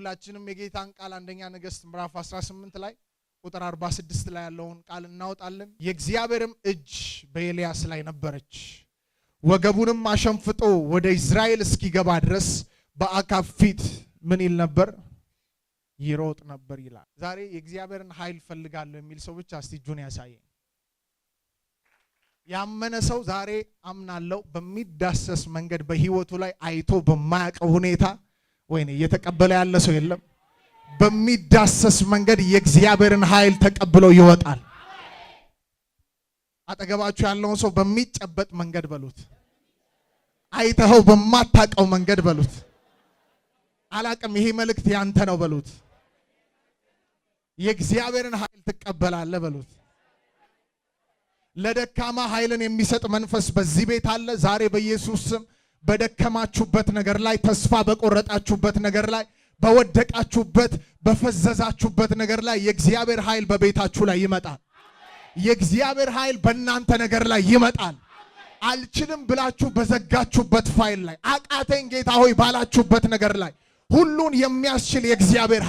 ሁላችንም የጌታን ቃል አንደኛ ነገሥት ምዕራፍ 18 ላይ ቁጥር 46 ላይ ያለውን ቃል እናወጣለን። የእግዚአብሔርም እጅ በኤልያስ ላይ ነበረች፣ ወገቡንም አሸንፍጦ ወደ እስራኤል እስኪገባ ድረስ በአካብ ፊት ምን ይል ነበር? ይሮጥ ነበር ይላል። ዛሬ የእግዚአብሔርን ኃይል ፈልጋለሁ የሚል ሰው ብቻ እስቲ እጁን ያሳየኝ። ያመነ ሰው ዛሬ አምናለሁ በሚዳሰስ መንገድ በህይወቱ ላይ አይቶ በማያውቀው ሁኔታ ወይኔ እየተቀበለ ያለ ሰው የለም። በሚዳሰስ መንገድ የእግዚአብሔርን ኃይል ተቀብሎ ይወጣል። አጠገባችሁ ያለውን ሰው በሚጨበጥ መንገድ በሉት፣ አይተኸው በማታውቀው መንገድ በሉት፣ አላቅም ይሄ መልእክት ያንተ ነው በሉት፣ የእግዚአብሔርን ኃይል ትቀበላለህ በሉት። ለደካማ ኃይልን የሚሰጥ መንፈስ በዚህ ቤት አለ። ዛሬ በኢየሱስ ስም በደከማችሁበት ነገር ላይ፣ ተስፋ በቆረጣችሁበት ነገር ላይ፣ በወደቃችሁበት በፈዘዛችሁበት ነገር ላይ የእግዚአብሔር ኃይል በቤታችሁ ላይ ይመጣል። የእግዚአብሔር ኃይል በእናንተ ነገር ላይ ይመጣል። አልችልም ብላችሁ በዘጋችሁበት ፋይል ላይ፣ አቃተኝ ጌታ ሆይ ባላችሁበት ነገር ላይ ሁሉን የሚያስችል የእግዚአብሔር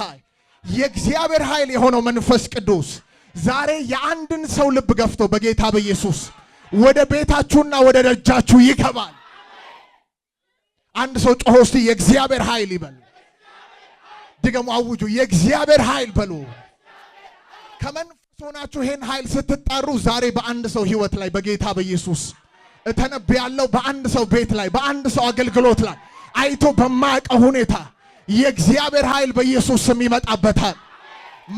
ኃይል የሆነው መንፈስ ቅዱስ ዛሬ የአንድን ሰው ልብ ገፍቶ በጌታ በኢየሱስ ወደ ቤታችሁና ወደ ደጃችሁ ይገባል። አንድ ሰው ጮሆ እስቲ የእግዚአብሔር ኃይል ይበል። ድገሙ፣ አውጁ፣ የእግዚአብሔር ኃይል በሉ። ከመንፈስ ሆናችሁ ይሄን ኃይል ስትጣሩ ዛሬ በአንድ ሰው ህይወት ላይ በጌታ በኢየሱስ እተነብያለሁ። በአንድ ሰው ቤት ላይ፣ በአንድ ሰው አገልግሎት ላይ አይቶ በማያውቀው ሁኔታ የእግዚአብሔር ኃይል በኢየሱስ ስም ይመጣበታል።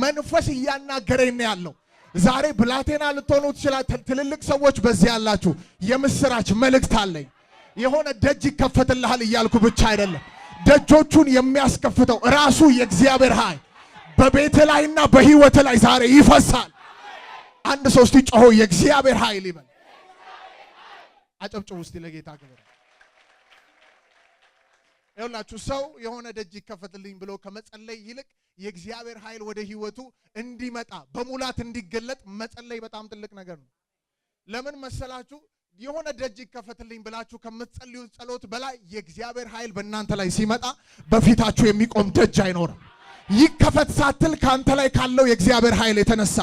መንፈስ እያናገረኝ ነው ያለው። ዛሬ ብላቴና ልትሆኑ ትችላል። ትልልቅ ሰዎች በዚህ ያላችሁ የምስራች መልእክት አለኝ። የሆነ ደጅ ይከፈትልሃል እያልኩ ብቻ አይደለም፣ ደጆቹን የሚያስከፍተው ራሱ የእግዚአብሔር ኃይል በቤት ላይና በህይወት ላይ ዛሬ ይፈሳል። አንድ ሰው እስቲ ጮሆ የእግዚአብሔር ኃይል ይበል። አጨብጭቡ እስቲ ለጌታ ክብር። ይኸውላችሁ ሰው የሆነ ደጅ ይከፈትልኝ ብሎ ከመጸለይ ይልቅ የእግዚአብሔር ኃይል ወደ ህይወቱ እንዲመጣ በሙላት እንዲገለጥ መጸለይ በጣም ትልቅ ነገር ነው። ለምን መሰላችሁ? የሆነ ደጅ ይከፈትልኝ ብላችሁ ከምትጸልዩ ጸሎት በላይ የእግዚአብሔር ኃይል በእናንተ ላይ ሲመጣ በፊታችሁ የሚቆም ደጅ አይኖርም። ይከፈት ሳትል ካንተ ላይ ካለው የእግዚአብሔር ኃይል የተነሳ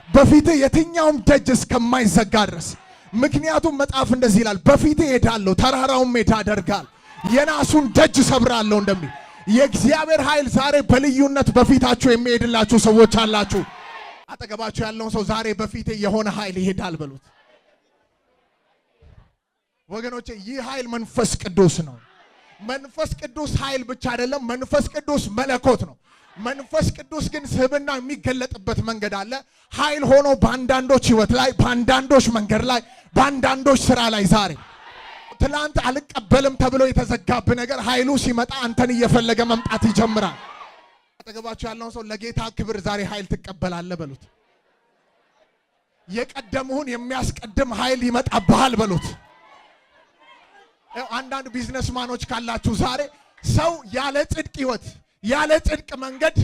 በፊት የትኛውም ደጅ እስከማይዘጋ ድረስ። ምክንያቱም መጽሐፍ እንደዚህ ይላል፣ በፊት እሄዳለሁ ተራራውን ሜዳ አደርጋለሁ የናሱን ደጅ ሰብራለሁ እንደሚል የእግዚአብሔር ኃይል ዛሬ በልዩነት በፊታችሁ የሚሄድላችሁ ሰዎች አላችሁ። አጠገባችሁ ያለውን ሰው ዛሬ በፊት የሆነ ኃይል ይሄዳል በሉት። ወገኖቼ ይህ ኃይል መንፈስ ቅዱስ ነው። መንፈስ ቅዱስ ኃይል ብቻ አይደለም፣ መንፈስ ቅዱስ መለኮት ነው። መንፈስ ቅዱስ ግን ስብዕና የሚገለጥበት መንገድ አለ። ኃይል ሆኖ በአንዳንዶች ህይወት ላይ፣ በአንዳንዶች መንገድ ላይ፣ በአንዳንዶች ስራ ላይ ዛሬ ትላንት አልቀበልም ተብሎ የተዘጋብ ነገር ኃይሉ ሲመጣ አንተን እየፈለገ መምጣት ይጀምራል። አጠገባችሁ ያለውን ሰው ለጌታ ክብር ዛሬ ኃይል ትቀበላለህ በሉት። የቀደሙህን የሚያስቀድም ኃይል ይመጣብሃል በሉት። አንዳንድ ቢዝነስማኖች ካላችሁ ዛሬ ሰው ያለ ጽድቅ ህይወት፣ ያለ ጽድቅ መንገድ፣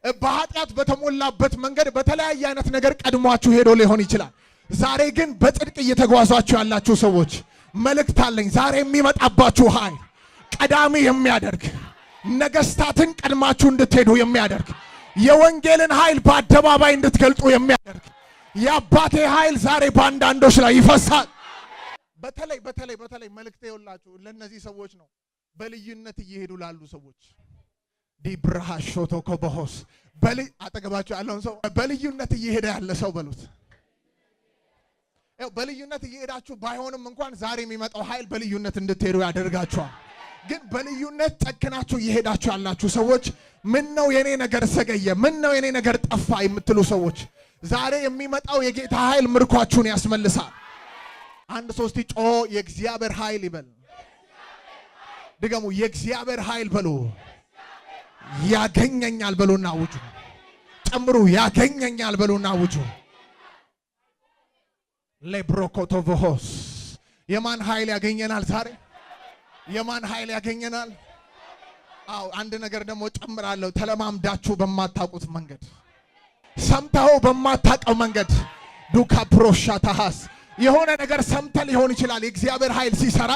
በኃጢአት በተሞላበት መንገድ በተለያየ አይነት ነገር ቀድሟችሁ ሄዶ ሊሆን ይችላል። ዛሬ ግን በጽድቅ እየተጓዛችሁ ያላችሁ ሰዎች መልእክት አለኝ። ዛሬ የሚመጣባችሁ ኃይል ቀዳሚ የሚያደርግ ነገስታትን ቀድማችሁ እንድትሄዱ የሚያደርግ የወንጌልን ኃይል በአደባባይ እንድትገልጡ የሚያደርግ የአባቴ ኃይል ዛሬ በአንዳንዶች ላይ ይፈሳል። በተለይ መልእክት ይውላችሁ ለነዚህ ሰዎች ነው። በልዩነት እየሄዱ ላሉ ሰዎች ዲብራሃሾቶ ኮቦስ አጠገባችሁ ያለውን ሰው በልዩነት እየሄደ ያለ ሰው በሉት። በልዩነት እየሄዳችሁ ባይሆንም እንኳን ዛሬ የሚመጣው ኃይል በልዩነት እንድትሄዱ ያደርጋችኋል። ግን በልዩነት ጨክናችሁ እየሄዳችሁ ያላችሁ ሰዎች ምን ነው የኔ ነገር ዘገየ፣ ምን ነው የኔ ነገር ጠፋ የምትሉ ሰዎች ዛሬ የሚመጣው የጌታ ኃይል ምርኳችሁን ያስመልሳል። አንድ ሶስት ጮ የእግዚአብሔር ኃይል ይበል። ድገሙ፣ የእግዚአብሔር ኃይል በሉ። ያገኘኛል በሉና አውጁ። ጨምሩ፣ ያገኘኛል በሉና አውጁ። ለብሮኮቶቮስ የማን ኃይል ያገኘናል ዛሬ? የማን ኃይል ያገኘናል? አው አንድ ነገር ደግሞ ጨምራለሁ። ተለማምዳችሁ በማታውቁት መንገድ፣ ሰምተው በማታውቀው መንገድ ዱካ ፕሮሻታሃስ የሆነ ነገር ሰምተ ሊሆን ይችላል የእግዚአብሔር ኃይል ሲሰራ።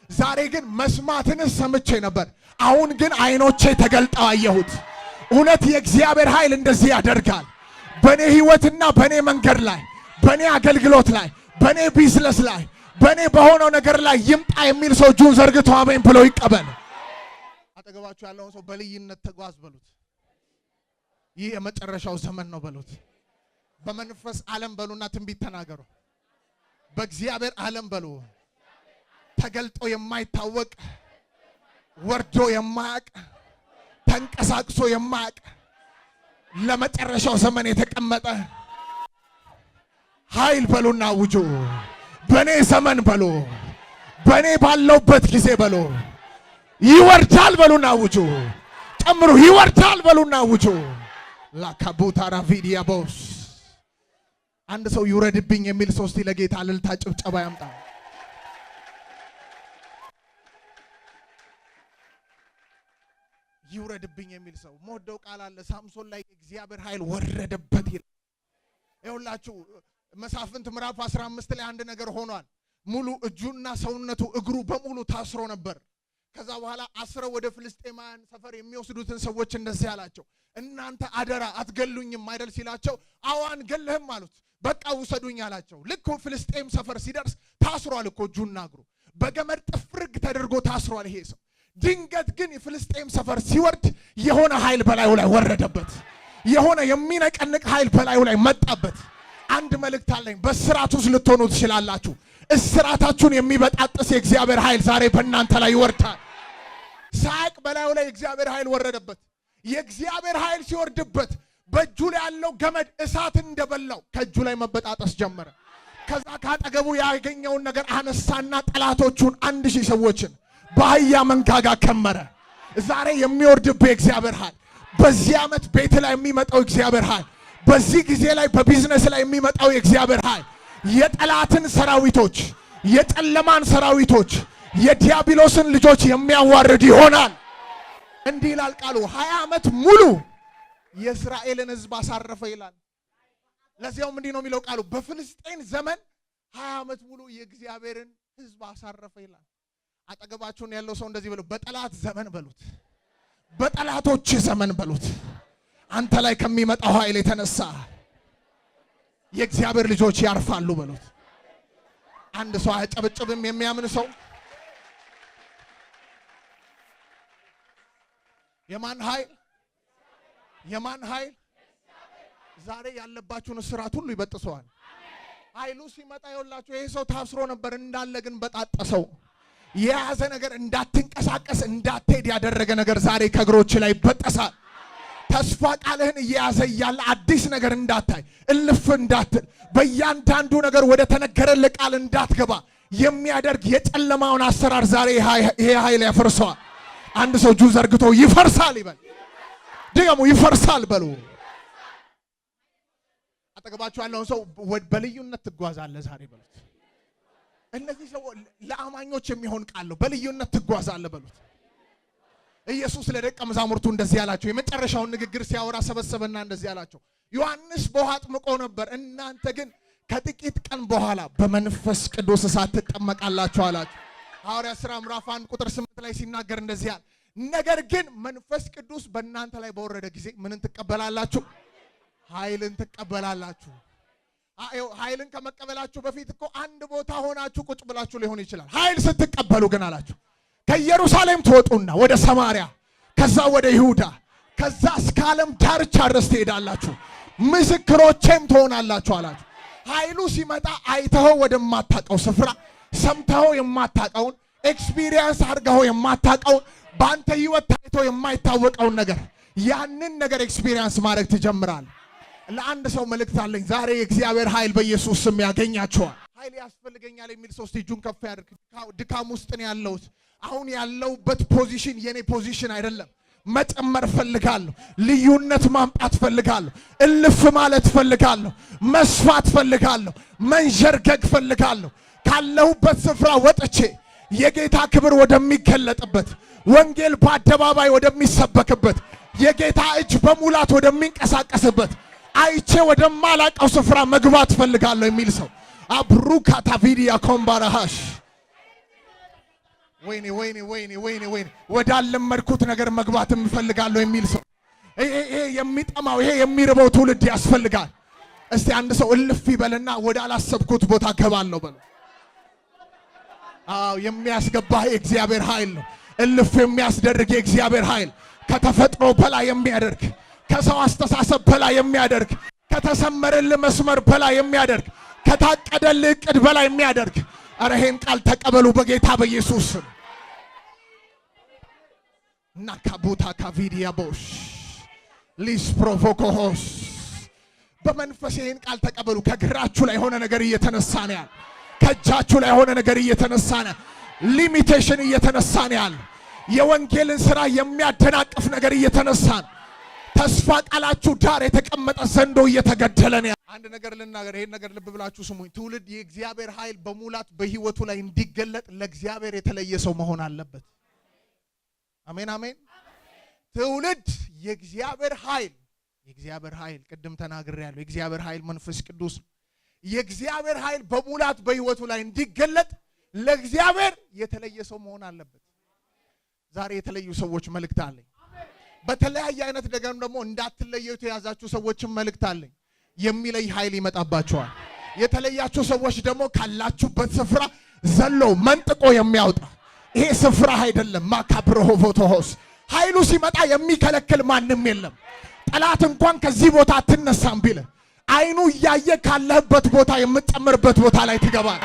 ዛሬ ግን መስማትን ሰምቼ ነበር፣ አሁን ግን አይኖቼ ተገልጠው አየሁት። እውነት የእግዚአብሔር ኃይል እንደዚህ ያደርጋል። በኔ ህይወትና በኔ መንገድ ላይ፣ በኔ አገልግሎት ላይ፣ በኔ ቢዝነስ ላይ፣ በኔ በሆነው ነገር ላይ ይምጣ የሚል ሰው እጁን ዘርግቶ አሜን ብሎ ይቀበል። አጠገባችሁ ያለውን ሰው በልዩነት ተጓዝ በሉት። ይህ የመጨረሻው ዘመን ነው በሉት። በመንፈስ ዓለም በሉና ትንቢት ተናገሩ። በእግዚአብሔር ዓለም በሉ። ተገልጦ የማይታወቅ ወርዶ የማያቅ ተንቀሳቅሶ የማያቅ ለመጨረሻው ዘመን የተቀመጠ ኃይል በሉና አውጁ። በኔ ዘመን በሉ፣ በኔ ባለውበት ጊዜ በሉ ይወርዳል በሉና አውጁ። ጨምሩ፣ ይወርዳል በሉና አውጁ። ላካቡታራ ቪዲያ ቦስ አንድ ሰው ይውረድብኝ የሚል ሰው እስቲ ለጌታ እልልታ ጭብጨባ ያምጣ። ይውረድብኝ የሚል ሰው ሞደው ቃል አለ። ሳምሶን ላይ እግዚአብሔር ኃይል ወረደበት ይላል። ይኸውላችሁ መሳፍንት ምዕራፍ 15 ላይ አንድ ነገር ሆኗል። ሙሉ እጁና ሰውነቱ እግሩ በሙሉ ታስሮ ነበር። ከዛ በኋላ አስረው ወደ ፍልስጤማውያን ሰፈር የሚወስዱትን ሰዎች እንደዚህ አላቸው፣ እናንተ አደራ አትገሉኝም አይደል ሲላቸው፣ አዎ አንገልህም አሉት። በቃ ውሰዱኝ አላቸው። ልክ ፍልስጤም ሰፈር ሲደርስ ታስሯል እኮ እጁና እግሩ በገመድ ጥፍርግ ተደርጎ ታስሯል ይሄ ሰው። ድንገት ግን የፍልስጤም ሰፈር ሲወርድ የሆነ ኃይል በላዩ ላይ ወረደበት። የሆነ የሚነቀንቅ ኃይል በላዩ ላይ መጣበት። አንድ መልእክት አለኝ። በስራት ውስጥ ልትሆኑ ትችላላችሁ። እስራታችሁን የሚበጣጥስ የእግዚአብሔር ኃይል ዛሬ በእናንተ ላይ ይወርዳል። ሳቅ በላዩ ላይ የእግዚአብሔር ኃይል ወረደበት። የእግዚአብሔር ኃይል ሲወርድበት በእጁ ላይ ያለው ገመድ እሳት እንደበላው ከእጁ ላይ መበጣጠስ ጀመረ። ከዛ ካጠገቡ ያገኘውን ነገር አነሳና ጠላቶቹን 1000 ሰዎችን በአህያ መንጋጋ ከመረ። ዛሬ የሚወርድብህ እግዚአብሔር ኃይል፣ በዚህ ዓመት ቤት ላይ የሚመጣው እግዚአብሔር ኃይል፣ በዚህ ጊዜ ላይ በቢዝነስ ላይ የሚመጣው የእግዚአብሔር ኃይል የጠላትን ሰራዊቶች፣ የጨለማን ሰራዊቶች፣ የዲያብሎስን ልጆች የሚያዋርድ ይሆናል። እንዲህ ይላል ቃሉ፣ 20 ዓመት ሙሉ የእስራኤልን ሕዝብ አሳረፈ ይላል። ለዚያውም እንዲህ ነው የሚለው ቃሉ፣ በፍልስጤን ዘመን 20 ዓመት ሙሉ የእግዚአብሔርን ሕዝብ አሳረፈ ይላል። አጠገባችሁን ያለው ሰው እንደዚህ በሉት፣ በጠላት ዘመን በሉት፣ በጠላቶች ዘመን በሉት፣ አንተ ላይ ከሚመጣው ኃይል የተነሳ የእግዚአብሔር ልጆች ያርፋሉ በሉት። አንድ ሰው አያጨበጭብም? የሚያምን ሰው የማን ኃይል? የማን ኃይል? ዛሬ ያለባችሁን እስራት ሁሉ ይበጥሰዋል። ኃይሉ ሲመጣ ይኸውላችሁ ይሄ ሰው ታስሮ ነበር እንዳለ ግን በጣጠሰው። የያዘ ነገር እንዳትንቀሳቀስ እንዳትሄድ ያደረገ ነገር ዛሬ ከእግሮች ላይ ይበጠሳል። ተስፋ ቃልህን እየያዘ እያለ አዲስ ነገር እንዳታይ፣ እልፍ እንዳትል፣ በእያንዳንዱ ነገር ወደ ተነገረልህ ቃል እንዳትገባ የሚያደርግ የጨለማውን አሰራር ዛሬ ይሄ ኃይል ያፈርሰዋል። አንድ ሰው እጁን ዘርግቶ ይፈርሳል ይበል። ድገሙ፣ ይፈርሳል በሉ። አጠገባችሁ ያለውን ሰው በልዩነት ትጓዛለህ ዛሬ በሉት። እነዚህ ሰው ለአማኞች የሚሆን ቃል ነው። በልዩነት ትጓዛለህ በሉት። ኢየሱስ ለደቀ መዛሙርቱ እንደዚህ ያላቸው፣ የመጨረሻውን ንግግር ሲያወራ ሰበሰበና እንደዚህ ያላቸው፣ ዮሐንስ በውሃ አጥምቆ ነበር፣ እናንተ ግን ከጥቂት ቀን በኋላ በመንፈስ ቅዱስ እሳት ትጠመቃላችሁ አላቸው። ሐዋርያት ሥራ ምዕራፍ 1 ቁጥር 8 ላይ ሲናገር እንደዚህ ያለ፣ ነገር ግን መንፈስ ቅዱስ በእናንተ ላይ በወረደ ጊዜ ምንን ትቀበላላችሁ? ኃይልን ትቀበላላችሁ። ኃይልን ከመቀበላችሁ በፊት እኮ አንድ ቦታ ሆናችሁ ቁጭ ብላችሁ ሊሆን ይችላል። ኃይል ስትቀበሉ ግን አላችሁ ከኢየሩሳሌም ትወጡና ወደ ሰማርያ፣ ከዛ ወደ ይሁዳ፣ ከዛ እስከ ዓለም ዳርቻ ድረስ ትሄዳላችሁ፣ ምስክሮቼም ትሆናላችሁ አላችሁ። ኃይሉ ሲመጣ አይተኸው ወደማታውቀው ስፍራ፣ ሰምተኸው የማታውቀውን፣ ኤክስፒሪየንስ አድርገኸው የማታውቀውን፣ በአንተ ህይወት ታይቶ የማይታወቀውን ነገር ያንን ነገር ኤክስፒሪየንስ ማድረግ ትጀምራለህ። ለአንድ ሰው መልእክት አለኝ። ዛሬ የእግዚአብሔር ኃይል በኢየሱስ ስም ያገኛቸዋል። ኃይል ያስፈልገኛል የሚል ሰው እስቲ እጁን ከፍ ያድርግ። ድካም ውስጥ ነው ያለሁት። አሁን ያለሁበት ፖዚሽን የኔ ፖዚሽን አይደለም። መጨመር ፈልጋለሁ። ልዩነት ማምጣት ፈልጋለሁ። እልፍ ማለት ፈልጋለሁ። መስፋት ፈልጋለሁ። መንዠርገግ ፈልጋለሁ። ካለሁበት ስፍራ ወጥቼ የጌታ ክብር ወደሚገለጥበት፣ ወንጌል በአደባባይ ወደሚሰበክበት፣ የጌታ እጅ በሙላት ወደሚንቀሳቀስበት፣ አይቼ ወደማላቀው ስፍራ መግባት ፈልጋለሁ የሚል ሰው አብሩካ ታቪዲያ ኮምባራሃሽ ወይኔ ወዳለመድኩት ነገር መግባት እፈልጋለሁ የሚል ሰው ይሄ የሚጠማው ይሄ የሚርበው ትውልድ ያስፈልጋል። እስቲ አንድ ሰው እልፍ ይበልና ወደ አላሰብኩት ቦታ ገባለሁ በለው። አዎ የሚያስገባህ የእግዚአብሔር ኃይል ነው። እልፍ የሚያስደርግ የእግዚአብሔር ኃይል ከተፈጥሮ በላይ የሚያደርግ ከሰው አስተሳሰብ በላይ የሚያደርግ ከተሰመረልህ መስመር በላይ የሚያደርግ ከታቀደልህ እቅድ በላይ የሚያደርግ ኧረ ይሄን ቃል ተቀበሉ በጌታ በኢየሱስ ስም። ናካቡታ ካቪዲያ ቦሽ ሊስ ፕሮቮኮሆስ በመንፈስ ይሄን ቃል ተቀበሉ። ከግራችሁ ላይ የሆነ ነገር እየተነሳ ነው ያለ። ከእጃችሁ ላይ የሆነ ነገር እየተነሳ ነው። ሊሚቴሽን እየተነሳ ነው ያለ። የወንጌልን ሥራ የሚያደናቅፍ ነገር እየተነሳ ነው። ተስፋ ቃላችሁ ዳር የተቀመጠ ዘንዶ እየተገደለ ነው። አንድ ነገር ልናገር፣ ይሄን ነገር ልብ ብላችሁ ስሙኝ። ትውልድ የእግዚአብሔር ኃይል በሙላት በህይወቱ ላይ እንዲገለጥ ለእግዚአብሔር የተለየ ሰው መሆን አለበት። አሜን አሜን። ትውልድ የእግዚአብሔር ኃይል ቅድም ተናግሬያለሁ። የእግዚአብሔር ኃይል መንፈስ ቅዱስ የእግዚአብሔር ኃይል በሙላት በህይወቱ ላይ እንዲገለጥ ለእግዚአብሔር የተለየ ሰው መሆን አለበት። ዛሬ የተለዩ ሰዎች መልእክት አለኝ። በተለያየ አይነት ነገርም ደግሞ እንዳትለዩ የተያዛችሁ ሰዎችም መልእክት አለኝ። የሚለይ ኃይል ይመጣባቸዋል። የተለያችሁ ሰዎች ደግሞ ካላችሁበት ስፍራ ዘሎ መንጥቆ የሚያወጣ ይሄ ስፍራ አይደለም። ማካብረሆ ፎቶሆስ ኃይሉ ሲመጣ የሚከለክል ማንም የለም። ጠላት እንኳን ከዚህ ቦታ አትነሳም ቢል አይኑ እያየ ካለህበት ቦታ የምትጨምርበት ቦታ ላይ ትገባል።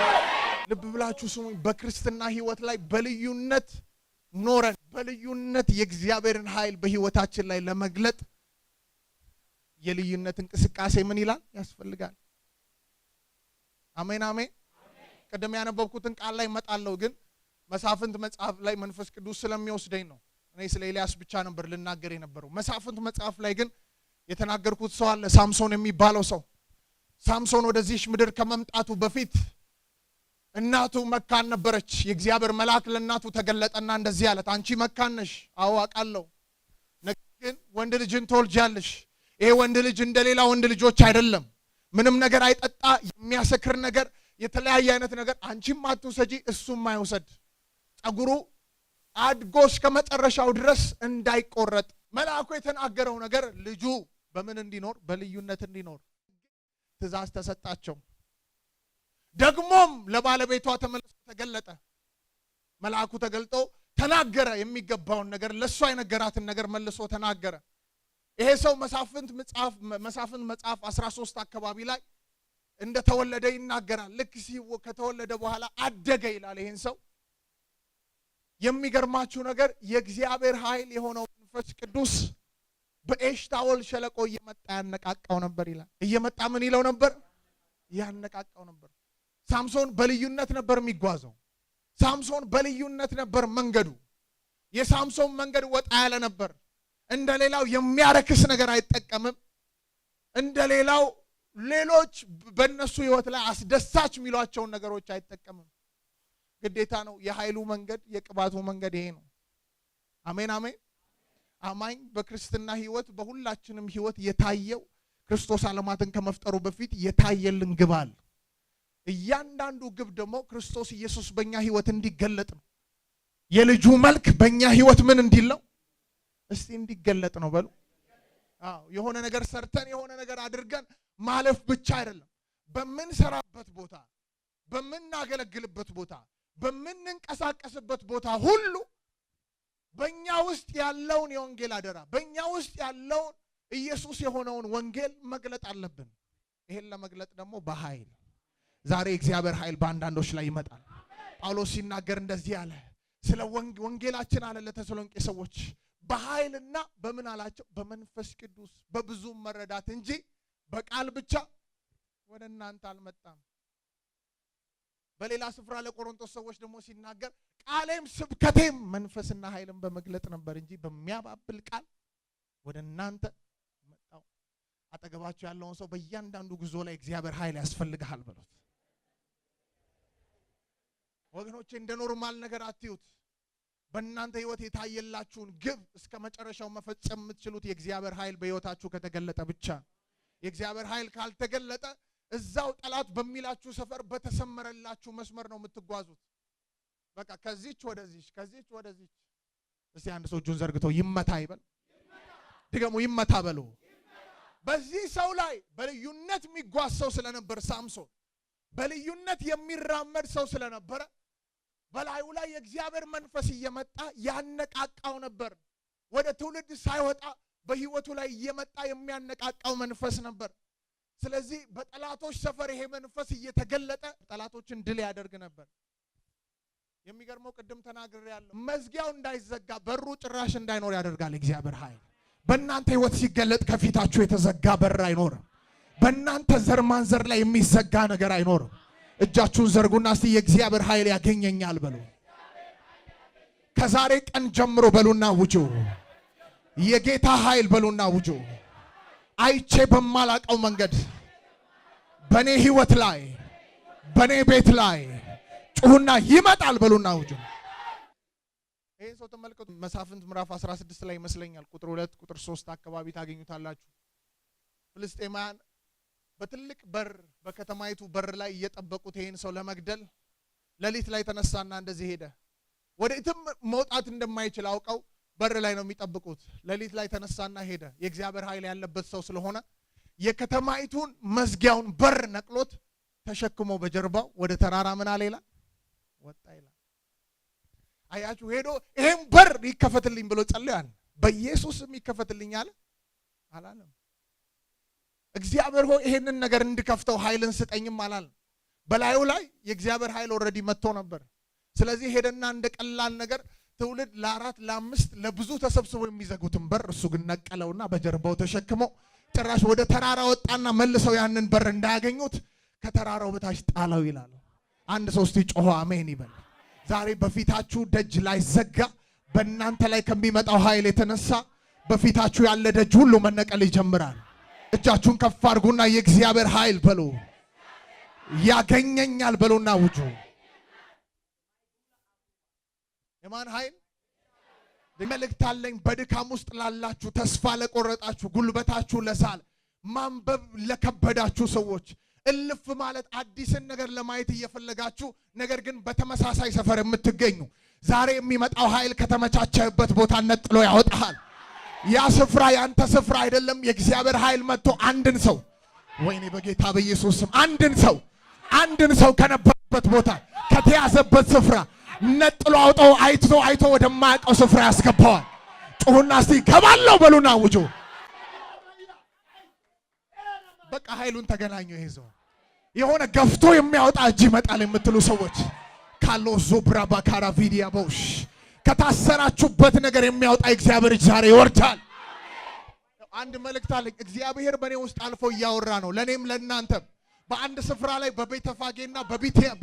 ልብ ብላችሁ ስሙኝ። በክርስትና ህይወት ላይ በልዩነት ኖረን በልዩነት የእግዚአብሔርን ኃይል በህይወታችን ላይ ለመግለጥ የልዩነት እንቅስቃሴ ምን ይላል ያስፈልጋል። አሜን አሜን። ቀደም ያነበብኩትን ቃል ላይ መጣለው፣ ግን መሳፍንት መጽሐፍ ላይ መንፈስ ቅዱስ ስለሚወስደኝ ነው። እኔ ስለ ኤልያስ ብቻ ነበር ልናገር የነበረው። መሳፍንት መጽሐፍ ላይ ግን የተናገርኩት ሰው አለ፣ ሳምሶን የሚባለው ሰው። ሳምሶን ወደዚህ ምድር ከመምጣቱ በፊት እናቱ መካን ነበረች። የእግዚአብሔር መልአክ ለእናቱ ተገለጠና እንደዚህ አለት፣ አንቺ መካን ነሽ፣ አዎ አውቃለሁ፣ ነገር ግን ወንድ ልጅን ትወልጃለሽ። ይሄ ወንድ ልጅ እንደሌላ ወንድ ልጆች አይደለም፣ ምንም ነገር አይጠጣ፣ የሚያሰክር ነገር፣ የተለያየ አይነት ነገር አንቺም አትውሰጂ፣ እሱም አይውሰድ፣ ጸጉሩ አድጎ እስከ መጨረሻው ድረስ እንዳይቆረጥ። መልአኩ የተናገረው ነገር ልጁ በምን እንዲኖር? በልዩነት እንዲኖር ትእዛዝ ተሰጣቸው። ደግሞም ለባለቤቷ ተመልሶ ተገለጠ። መልአኩ ተገልጦ ተናገረ፣ የሚገባውን ነገር ለሷ የነገራትን ነገር መልሶ ተናገረ። ይሄ ሰው መሳፍንት መጽሐፍ 13 አካባቢ ላይ እንደተወለደ ይናገራል። ልክ ከተወለደ በኋላ አደገ ይላል። ይሄን ሰው የሚገርማችሁ ነገር የእግዚአብሔር ኃይል የሆነው መንፈስ ቅዱስ በኤሽታኦል ሸለቆ እየመጣ ያነቃቃው ነበር ይላል። እየመጣ ምን ይለው ነበር? ያነቃቃው ነበር። ሳምሶን በልዩነት ነበር የሚጓዘው። ሳምሶን በልዩነት ነበር መንገዱ። የሳምሶን መንገድ ወጣ ያለ ነበር። እንደሌላው የሚያረክስ ነገር አይጠቀምም። እንደሌላው ሌሎች በእነሱ ህይወት ላይ አስደሳች የሚሏቸውን ነገሮች አይጠቀምም። ግዴታ ነው። የኃይሉ መንገድ የቅባቱ መንገድ ይሄ ነው። አሜን አሜን። አማኝ በክርስትና ህይወት በሁላችንም ህይወት የታየው ክርስቶስ ዓለማትን ከመፍጠሩ በፊት የታየልን ግብ አለ። እያንዳንዱ ግብ ደግሞ ክርስቶስ ኢየሱስ በእኛ ህይወት እንዲገለጥ ነው። የልጁ መልክ በእኛ ህይወት ምን እንዲል ነው? እስቲ እንዲገለጥ ነው በሉ። አዎ የሆነ ነገር ሰርተን የሆነ ነገር አድርገን ማለፍ ብቻ አይደለም። በምንሰራበት ቦታ፣ በምናገለግልበት ቦታ፣ በምንንቀሳቀስበት ቦታ ሁሉ በእኛ ውስጥ ያለውን የወንጌል አደራ፣ በእኛ ውስጥ ያለውን ኢየሱስ የሆነውን ወንጌል መግለጥ አለብን። ይሄን ለመግለጥ ደግሞ በኃይል ዛሬ እግዚአብሔር ኃይል በአንዳንዶች ላይ ይመጣል። ጳውሎስ ሲናገር እንደዚህ አለ፣ ስለ ወንጌላችን አለ ለተሰሎንቄ ሰዎች በኃይልና በምን አላቸው? በመንፈስ ቅዱስ በብዙ መረዳት እንጂ በቃል ብቻ ወደ እናንተ አልመጣም። በሌላ ስፍራ ለቆሮንቶስ ሰዎች ደግሞ ሲናገር ቃሌም ስብከቴም መንፈስና ኃይልን በመግለጥ ነበር እንጂ በሚያባብል ቃል ወደ እናንተ መጣው። አጠገባችሁ ያለውን ሰው በእያንዳንዱ ጉዞ ላይ እግዚአብሔር ኃይል ያስፈልግሃል በሉት። ወገኖቼ እንደ ኖርማል ነገር አትዩት። በእናንተ ህይወት የታየላችሁን ግብ እስከ መጨረሻው መፈጸም የምትችሉት የእግዚአብሔር ኃይል በህይወታችሁ ከተገለጠ ብቻ። የእግዚአብሔር ኃይል ካልተገለጠ እዛው ጠላት በሚላችሁ ሰፈር በተሰመረላችሁ መስመር ነው የምትጓዙት። በቃ ከዚች ወደዚች፣ ከዚች ወደዚች። እስቲ አንድ ሰው እጁን ዘርግቶ ይመታ ይበል። ድገሙ ይመታ በሉ። በዚህ ሰው ላይ በልዩነት የሚጓዝ ሰው ስለነበር ሳምሶን በልዩነት የሚራመድ ሰው ስለነበረ በላዩ ላይ የእግዚአብሔር መንፈስ እየመጣ ያነቃቃው ነበር። ወደ ትውልድ ሳይወጣ በህይወቱ ላይ እየመጣ የሚያነቃቃው መንፈስ ነበር። ስለዚህ በጠላቶች ሰፈር ይሄ መንፈስ እየተገለጠ ጠላቶችን ድል ያደርግ ነበር። የሚገርመው ቅድም ተናግሬያለሁ፣ መዝጊያው እንዳይዘጋ በሩ ጭራሽ እንዳይኖር ያደርጋል እግዚአብሔር ኃይል። በእናንተ ህይወት ሲገለጥ ከፊታችሁ የተዘጋ በር አይኖርም። በእናንተ ዘር ማንዘር ላይ የሚዘጋ ነገር አይኖርም። እጃችሁን ዘርጉና እስቲ የእግዚአብሔር ኃይል ያገኘኛል በሉ። ከዛሬ ቀን ጀምሮ በሉና ውጁ የጌታ ኃይል በሉና ውጁ። አይቼ በማላቀው መንገድ በኔ ህይወት ላይ በኔ ቤት ላይ ጩሁና ይመጣል በሉና ውጁ። ይሄን ሰው ተመልከቱ። መሳፍንት ምዕራፍ 16 ላይ ይመስለኛል ቁጥር 2 ቁጥር 3 አካባቢ ታገኙታላችሁ። ፍልስጤማውያን በትልቅ በር በከተማይቱ በር ላይ እየጠበቁት ይሄን ሰው ለመግደል ሌሊት ላይ ተነሳና እንደዚህ ሄደ። ወዴትም መውጣት እንደማይችል አውቀው በር ላይ ነው የሚጠብቁት። ሌሊት ላይ ተነሳና ሄደ። የእግዚአብሔር ኃይል ያለበት ሰው ስለሆነ የከተማይቱን መዝጊያውን በር ነቅሎት ተሸክሞ በጀርባው ወደ ተራራ ምን አለ ይላል ወጣ ይላል። አያችሁ ሄዶ ይሄን በር ይከፈትልኝ ብሎ ጸልያል። በኢየሱስም ይከፈትልኝ አለ አላለም። እግዚአብሔር ሆይ ይሄንን ነገር እንድከፍተው ኃይልን ስጠኝም አላለም። በላዩ ላይ የእግዚአብሔር ኃይል ኦልሬዲ መጥቶ ነበር። ስለዚህ ሄደና እንደ ቀላል ነገር ትውልድ ለ4 ለ5 ለብዙ ተሰብስበው የሚዘጉትን በር እሱ ግን ነቀለውና በጀርባው ተሸክሞ ጭራሽ ወደ ተራራ ወጣና መልሰው ያንን በር እንዳያገኙት ከተራራው በታች ጣለው ይላል። አንድ ሰው እስቲ ጮሆ አሜን ይበል። ዛሬ በፊታችሁ ደጅ ላይ ዘጋ በእናንተ ላይ ከሚመጣው ኃይል የተነሳ በፊታችሁ ያለ ደጅ ሁሉ መነቀል ይጀምራል። እጃችሁን ከፍ አድርጉና የእግዚአብሔር ኃይል በሉ ያገኘኛል በሉና ውጁ። የማን ኃይል? መልእክት አለኝ። በድካም ውስጥ ላላችሁ፣ ተስፋ ለቆረጣችሁ፣ ጉልበታችሁ ለሳል፣ ማንበብ ለከበዳችሁ ሰዎች፣ እልፍ ማለት አዲስን ነገር ለማየት እየፈለጋችሁ ነገር ግን በተመሳሳይ ሰፈር የምትገኙ ዛሬ የሚመጣው ኃይል ከተመቻቸበት ቦታ ነጥሎ ያወጣል። ያ ስፍራ ያንተ ስፍራ አይደለም። የእግዚአብሔር ኃይል መጥቶ አንድን ሰው ወይኔ በጌታ በኢየሱስ ስም አንድን ሰው ከነበረበት ቦታ ከተያዘበት ስፍራ ነጥሎ አውጣው አይቶ ወደማያውቀው ስፍራ ያስገባዋል። ጩሁና እስቲ ገባለው በሉና ውጁ። በቃ ኃይሉን ተገናኘው። ይሄው የሆነ ገፍቶ የሚያወጣ እጅ ይመጣል የምትሉ ሰዎች ካሎ ዞብራ ባካራ ቪዲያ ቦሽ ከታሰራችሁበት ነገር የሚያወጣ እግዚአብሔር እጅ ዛሬ ይወርዳል። አንድ መልእክት አለኝ። እግዚአብሔር በእኔ ውስጥ አልፎ እያወራ ነው ለኔም ለእናንተም። በአንድ ስፍራ ላይ በቤተፋጌና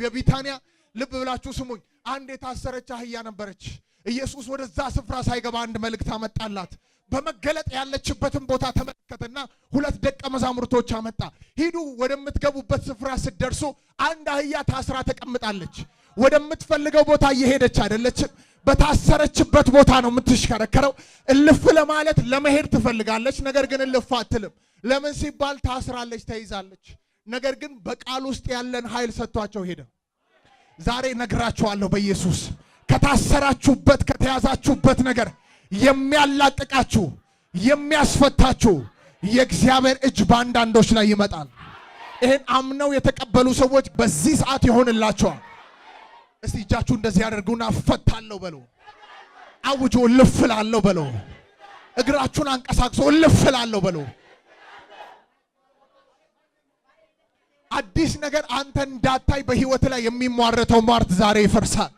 በቢታንያ ልብ ብላችሁ ስሙኝ። አንድ የታሰረች አህያ ነበረች። ኢየሱስ ወደዛ ስፍራ ሳይገባ አንድ መልእክት አመጣላት። በመገለጥ ያለችበትን ቦታ ተመለከተና 2 ደቀ መዛሙርቶች አመጣ። ሂዱ ወደምትገቡበት ስፍራ ስትደርሱ አንድ አህያ ታስራ ተቀምጣለች። ወደምትፈልገው ቦታ እየሄደች አይደለችም። በታሰረችበት ቦታ ነው የምትሽከረከረው። እልፍ ለማለት ለመሄድ ትፈልጋለች፣ ነገር ግን እልፍ አትልም። ለምን ሲባል ታስራለች፣ ተይዛለች። ነገር ግን በቃል ውስጥ ያለን ኃይል ሰጥቷቸው ሄደ። ዛሬ ነግራችኋለሁ በኢየሱስ ከታሰራችሁበት ከተያዛችሁበት ነገር የሚያላቅቃችሁ የሚያስፈታችሁ የእግዚአብሔር እጅ በአንዳንዶች ላይ ይመጣል። ይሄን አምነው የተቀበሉ ሰዎች በዚህ ሰዓት ይሆንላቸዋል። እስቲ እጃችሁ እንደዚህ ያደርጉና እፈታለሁ በሉ። አውጆ ልፍላለሁ በሉ። እግራችሁን አንቀሳቅሶ ልፍላለሁ በሉ። አዲስ ነገር አንተ እንዳታይ በህይወት ላይ የሚሟረተው ሟርት ዛሬ ይፈርሳል።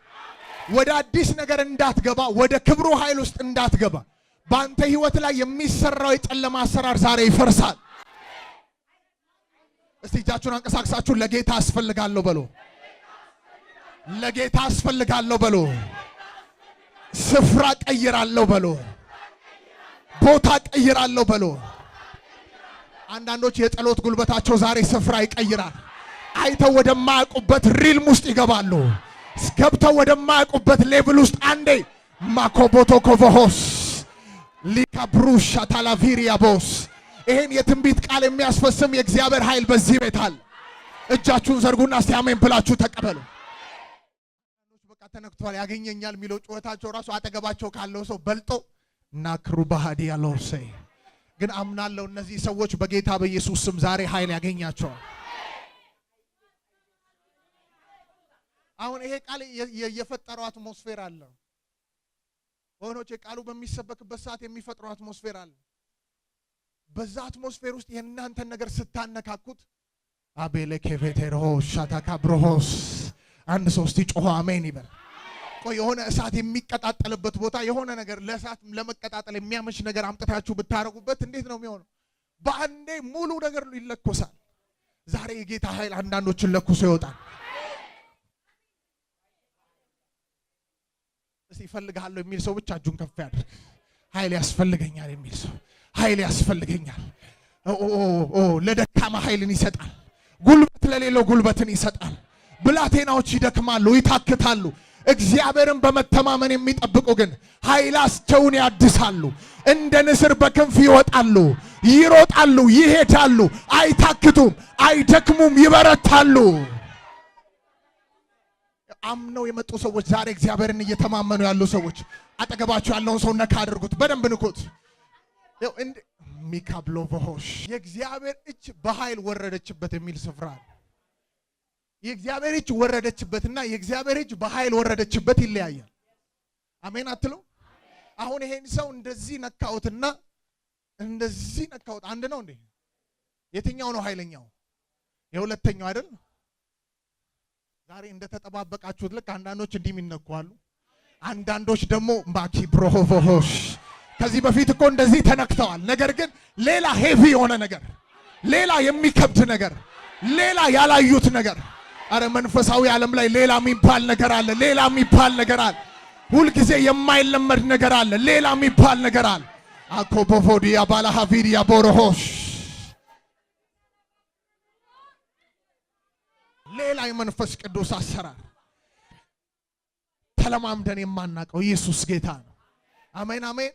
ወደ አዲስ ነገር እንዳትገባ፣ ወደ ክብሩ ኃይል ውስጥ እንዳትገባ በአንተ ህይወት ላይ የሚሰራው የጨለማ አሰራር ዛሬ ይፈርሳል። እስቲ እጃችሁን አንቀሳቅሳችሁ ለጌታ አስፈልጋለሁ በሉ። ለጌታ አስፈልጋለሁ በሉ። ስፍራ ቀይራለሁ በሉ። ቦታ ቀይራለሁ በሉ። አንዳንዶች የጸሎት ጉልበታቸው ዛሬ ስፍራ ይቀይራል። አይተው ወደማያውቁበት ሪልም ውስጥ ይገባሉ። ገብተው ወደማያውቁበት ሌቭል ውስጥ አንዴ ማኮቦቶ ኮቮሆስ ሊካብሩሽ ታላቪሪያ ቦስ ይሄን የትንቢት ቃል የሚያስፈስም የእግዚአብሔር ኃይል በዚህ ቤት አለ። እጃችሁን ዘርጉና እስቲ አሜን ብላችሁ ተቀበሉ። በቃ ተነክቷል ያገኘኛል የሚለው ጩኸታቸው ራሱ አጠገባቸው ካለው ሰው በልጦ ናክሩ ባህዲ ያለው ሰይ ግን አምናለሁ እነዚህ ሰዎች በጌታ በኢየሱስ ስም ዛሬ ኃይል ያገኛቸዋል። አሁን ይሄ ቃል የፈጠረው አትሞስፌር አለ ወገኖቼ። ቃሉ በሚሰበክበት ሰዓት የሚፈጥረው አትሞስፌር አለ። በዛ አትሞስፌር ውስጥ የእናንተን ነገር ስታነካኩት አቤለ ከቬቴሮ ሻታካ ብሮሆስ አንድ ሰው እስቲ ጮኸ አሜን ይበል። ቆይ የሆነ እሳት የሚቀጣጠልበት ቦታ የሆነ ነገር ለእሳት ለመቀጣጠል የሚያመች ነገር አምጥታችሁ ብታረጉበት እንዴት ነው የሚሆነው? በአንዴ ሙሉ ነገር ይለኮሳል። ዛሬ የጌታ ኃይል አንዳንዶችን ለኩሶ ይወጣል። እስቲ ይፈልጋለሁ የሚል ሰው ብቻ እጁን ከፍ ያድርግ። ኃይል ያስፈልገኛል የሚል ሰው ኃይል ያስፈልገኛል። ለደካማ ኃይልን ይሰጣል። ጉልበት ለሌለው ጉልበትን ይሰጣል። ብላቴናዎች ይደክማሉ፣ ይታክታሉ። እግዚአብሔርን በመተማመን የሚጠብቁ ግን ኃይላቸውን ያድሳሉ። እንደ ንስር በክንፍ ይወጣሉ፣ ይሮጣሉ፣ ይሄዳሉ፣ አይታክቱም፣ አይደክሙም፣ ይበረታሉ። አምነው የመጡ ሰዎች ዛሬ እግዚአብሔርን እየተማመኑ ያሉ ሰዎች አጠገባቸው ያለውን ሰው ነካ አድርጉት፣ በደንብ ንኩት። ሚካብሎቮሽ የእግዚአብሔር እጅ በኃይል ወረደችበት የሚል ስፍራ የእግዚአብሔር እጅ ወረደችበትና የእግዚአብሔር እጅ በኃይል ወረደችበት ይለያያል። አሜን አትሉ? አሁን ይሄን ሰው እንደዚህ ነካውትና እንደዚህ ነካውት አንድ ነው እንዴ? የትኛው ነው ኃይለኛው? የሁለተኛው አይደል? ዛሬ እንደተጠባበቃችሁት ልክ አንዳንዶች እንዲህ የሚነኩአሉ፣ አንዳንዶች ደግሞ ማኪ ብሮሆቮሽ ከዚህ በፊት እኮ እንደዚህ ተነክተዋል። ነገር ግን ሌላ ሄቪ የሆነ ነገር፣ ሌላ የሚከብድ ነገር፣ ሌላ ያላዩት ነገር። አረ መንፈሳዊ ዓለም ላይ ሌላ የሚባል ነገር አለ። ሌላ የሚባል ነገር አለ። ሁልጊዜ የማይለመድ ነገር አለ። ሌላ የሚባል ነገር አለ። አኮቦፎዲያ ባላሃቪዲያ ቦሮሆሽ ሌላ የመንፈስ ቅዱስ አሰራር ተለማምደን የማናቀው ኢየሱስ ጌታ ነው። አሜን አሜን።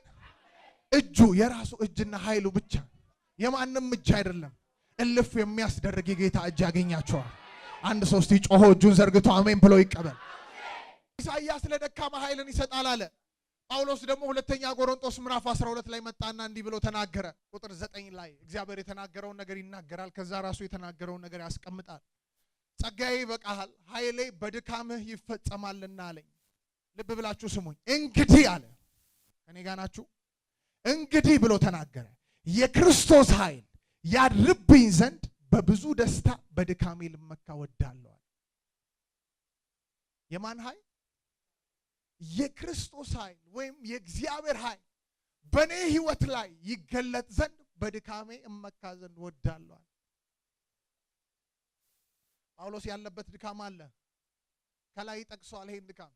እጁ የራሱ እጅና ኃይሉ ብቻ የማንም እጅ አይደለም። እልፍ የሚያስደርግ የጌታ እጅ ያገኛቸዋል። አንድ ሰው እስቲ ጮሆ እጁን ዘርግቶ አሜን ብሎ ይቀበል። ኢሳይያስ ለደካማ ኃይልን ይሰጣል አለ። ጳውሎስ ደግሞ ሁለተኛ ቆሮንቶስ ምዕራፍ 12 ላይ መጣና እንዲህ ብሎ ተናገረ። ቁጥር 9 ላይ እግዚአብሔር የተናገረውን ነገር ይናገራል። ከዛ ራሱ የተናገረውን ነገር ያስቀምጣል። ጸጋዬ ይበቃሃል፣ ኃይሌ በድካምህ ይፈጸማልና አለኝ። ልብ ብላችሁ ስሙኝ። እንግዲህ አለ፣ ከኔ ጋር ናችሁ? እንግዲህ ብሎ ተናገረ። የክርስቶስ ኃይል ያድርብኝ ዘንድ በብዙ ደስታ በድካሜ ልመካ ወዳለሁ። የማን ኃይል? የክርስቶስ ኃይል ወይም የእግዚአብሔር ኃይል በኔ ህይወት ላይ ይገለጥ ዘንድ በድካሜ እመካ ዘንድ ወዳለሁ። ጳውሎስ ያለበት ድካም አለ። ከላይ ጠቅሷል። ይሄን ድካም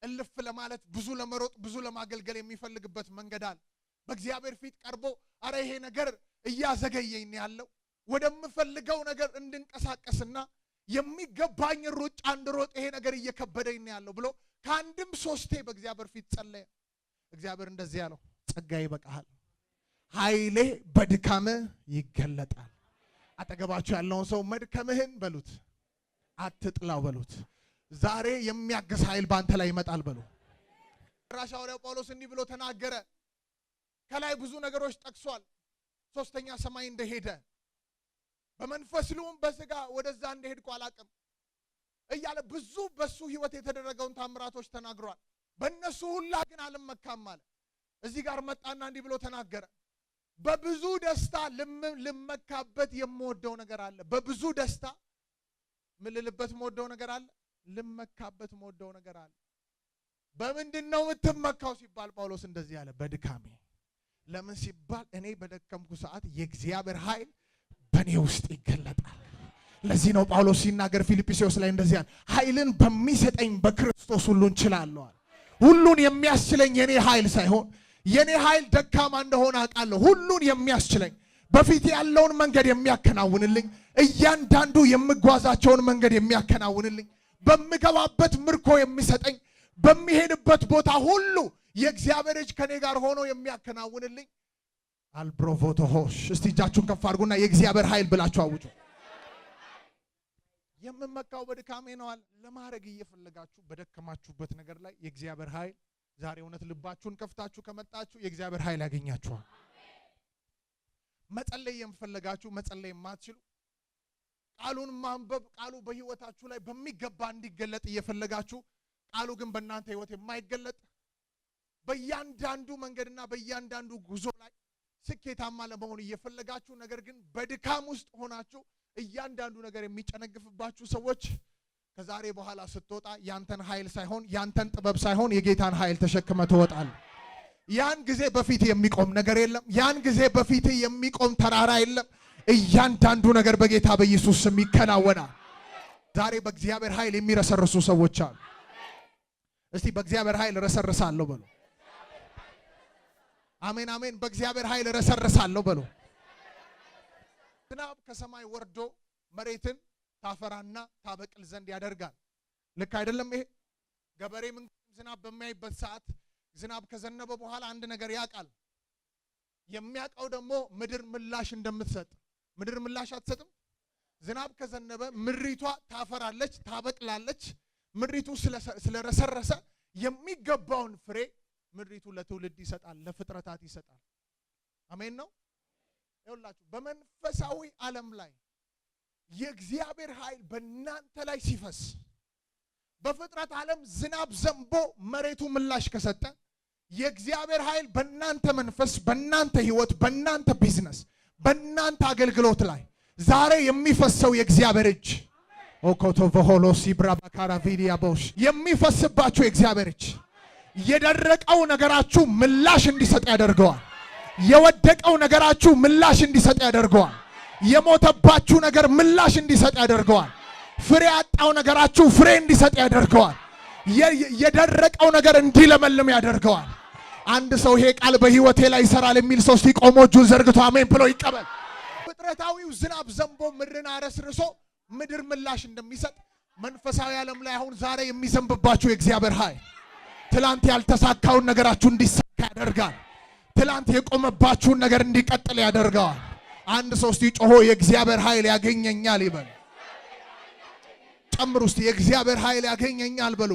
እልፍ ለማለት ብዙ ለመሮጥ ብዙ ለማገልገል የሚፈልግበት መንገድ አለ። በእግዚአብሔር ፊት ቀርቦ አረ ይሄ ነገር እያዘገየኝ ያለው ወደምፈልገው ነገር እንድንቀሳቀስና የሚገባኝ ሩጫ እንድሮጥ ይሄ ነገር እየከበደኝ ያለው ብሎ ከአንድም ሶስቴ በእግዚአብሔር ፊት ጸለየ። እግዚአብሔር እንደዚህ ያለው ጸጋዬ ይበቃሃል፣ ኃይሌ በድካምህ ይገለጣል። አጠገባችሁ ያለውን ሰው መድከምህን በሉት፣ አትጥላው በሉት። ዛሬ የሚያግዝ ኃይል ባንተ ላይ ይመጣል በሉ። ሐዋርያው ጳውሎስ እንዲህ ብሎ ተናገረ። ከላይ ብዙ ነገሮች ጠቅሷል። ሶስተኛ ሰማይ እንደሄደ በመንፈስ ልሁን በስጋ ወደዛ እንደሄድኩ አላቅም እያለ ብዙ በሱ ህይወት የተደረገውን ታምራቶች ተናግሯል። በእነሱ ሁላ ግን አልመካም አለ። እዚህ ጋር መጣና እንዲህ ብሎ ተናገረ። በብዙ ደስታ ልመካበት የምወደው ነገር አለ። በብዙ ደስታ ምልልበት የምወደው ነገር አለ። ልመካበት የምወደው ነገር አለ። በምንድን ነው የምትመካው ሲባል ጳውሎስ እንደዚህ አለ፣ በድካሜ። ለምን ሲባል እኔ በደከምኩ ሰዓት የእግዚአብሔር ኃይል በእኔ ውስጥ ይገለጣል። ለዚህ ነው ጳውሎስ ሲናገር ፊልጵስዩስ ላይ እንደዚህ አለ፣ ኃይልን በሚሰጠኝ በክርስቶስ ሁሉን እችላለሁ። ሁሉን የሚያስችለኝ የኔ ኃይል ሳይሆን የኔ ኃይል ደካማ እንደሆነ አውቃለሁ። ሁሉን የሚያስችለኝ በፊት ያለውን መንገድ የሚያከናውንልኝ፣ እያንዳንዱ የምጓዛቸውን መንገድ የሚያከናውንልኝ፣ በምገባበት ምርኮ የሚሰጠኝ፣ በሚሄድበት ቦታ ሁሉ የእግዚአብሔር እጅ ከኔ ጋር ሆኖ የሚያከናውንልኝ አልብሮቮቶሆሽ። እስቲ እጃችሁን ከፍ አድርጉና የእግዚአብሔር ኃይል ብላችሁ አውጁ። የምመካው በድካሜ ነው አለ። ለማድረግ እየፈለጋችሁ በደከማችሁበት ነገር ላይ የእግዚአብሔር ኃይል ዛሬ እውነት ልባችሁን ከፍታችሁ ከመጣችሁ የእግዚአብሔር ኃይል ያገኛችኋል። መጸለይ የምፈልጋችሁ መጸለይ የማትችሉ ቃሉን ማንበብ ቃሉ በህይወታችሁ ላይ በሚገባ እንዲገለጥ እየፈለጋችሁ ቃሉ ግን በእናንተ ህይወት የማይገለጥ በእያንዳንዱ መንገድና በእያንዳንዱ ጉዞ ላይ ስኬታማ ለመሆን እየፈለጋችሁ ነገር ግን በድካም ውስጥ ሆናችሁ እያንዳንዱ ነገር የሚጨነግፍባችሁ ሰዎች ከዛሬ በኋላ ስትወጣ ያንተን ኃይል ሳይሆን ያንተን ጥበብ ሳይሆን የጌታን ኃይል ተሸክመ ትወጣል። ያን ጊዜ በፊት የሚቆም ነገር የለም። ያን ጊዜ በፊት የሚቆም ተራራ የለም። እያንዳንዱ ነገር በጌታ በኢየሱስ ስም ይከናወናል። ዛሬ በእግዚአብሔር ኃይል የሚረሰርሱ ሰዎች አሉ። እስቲ በእግዚአብሔር ኃይል ረሰርሳለሁ በሉ። አሜን አሜን። በእግዚአብሔር ኃይል ረሰርሳለሁ በሉ። ዝናብ ከሰማይ ወርዶ መሬትን ታፈራና ታበቅል ዘንድ ያደርጋል። ልክ አይደለም ይሄ? ገበሬ ምን ዝናብ በሚያይበት ሰዓት ዝናብ ከዘነበ በኋላ አንድ ነገር ያውቃል። የሚያውቀው ደግሞ ምድር ምላሽ እንደምትሰጥ። ምድር ምላሽ አትሰጥም? ዝናብ ከዘነበ ምድሪቷ ታፈራለች፣ ታበቅላለች። ምድሪቱ ስለረሰረሰ የሚገባውን ፍሬ ምድሪቱ ለትውልድ ይሰጣል፣ ለፍጥረታት ይሰጣል። አሜን ነው። ይኸውላችሁ በመንፈሳዊ ዓለም ላይ የእግዚአብሔር ኃይል በእናንተ ላይ ሲፈስ በፍጥረት ዓለም ዝናብ ዘንቦ መሬቱ ምላሽ ከሰጠ የእግዚአብሔር ኃይል በእናንተ መንፈስ፣ በእናንተ ህይወት፣ በእናንተ ቢዝነስ፣ በእናንተ አገልግሎት ላይ ዛሬ የሚፈሰው የእግዚአብሔር እጅ ኦኮቶ ቮሆሎሲ ብራባካራ ቪዲያ ቦሽ የሚፈስባችሁ የእግዚአብሔር እጅ የደረቀው ነገራችሁ ምላሽ እንዲሰጥ ያደርገዋል። የወደቀው ነገራችሁ ምላሽ እንዲሰጥ ያደርገዋል። የሞተባችሁ ነገር ምላሽ እንዲሰጥ ያደርገዋል። ፍሬ ያጣው ነገራችሁ ፍሬ እንዲሰጥ ያደርገዋል። የደረቀው ነገር እንዲለመልም ያደርገዋል። አንድ ሰው ይሄ ቃል በህይወቴ ላይ ይሰራል የሚል ሰው ሲቆም እጁን ዘርግቶ አሜን ብሎ ይቀበል። ፍጥረታዊው ዝናብ ዘንቦ ምድርን አረስርሶ ምድር ምላሽ እንደሚሰጥ መንፈሳዊ ዓለም ላይ አሁን ዛሬ የሚዘንብባችሁ የእግዚአብሔር ኃይል ትላንት ያልተሳካውን ነገራችሁ እንዲሳካ ያደርጋል። ትላንት የቆመባችሁን ነገር እንዲቀጥል ያደርጋል። አንድ ሰው እስቲ ጮሆ የእግዚአብሔር ኃይል ያገኘኛል ይበል። ጨምሩ እስቲ የእግዚአብሔር ኃይል ያገኘኛል በሉ።